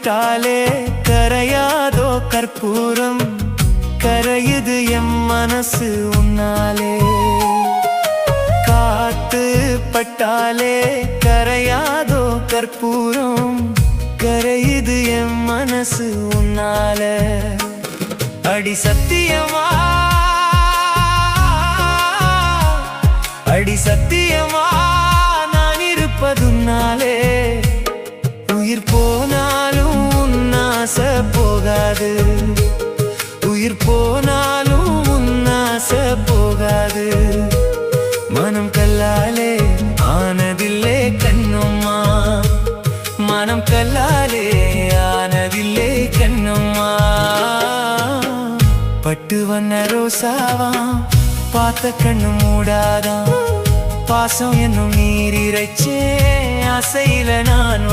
பட்டாலே கரையாதோ கற்பூரம் கரையுது எம் மனசு உன்னாலே காத்து பட்டாலே கரையாதோ கற்பூரம் கரையுது எம் மனசு உன்னால அடி சத்தியமா அடி சத்தியமா நான் இருப்பதுன்னாலே உயிர் போனாலும் உன்னாச போகாது உயிர் போனாலும் உன்னாச போகாது மனம் கல்லாலே ஆனதில்லே கண்ணும்மா மனம் கல்லாலே ஆனதில்லே கண்ணும்மா பட்டு வண்ண ரோசாவா பார்த்த கண்ணு மூடாதான் பாசம் என்னும் நீர் இறைச்சே ஆசையில நான்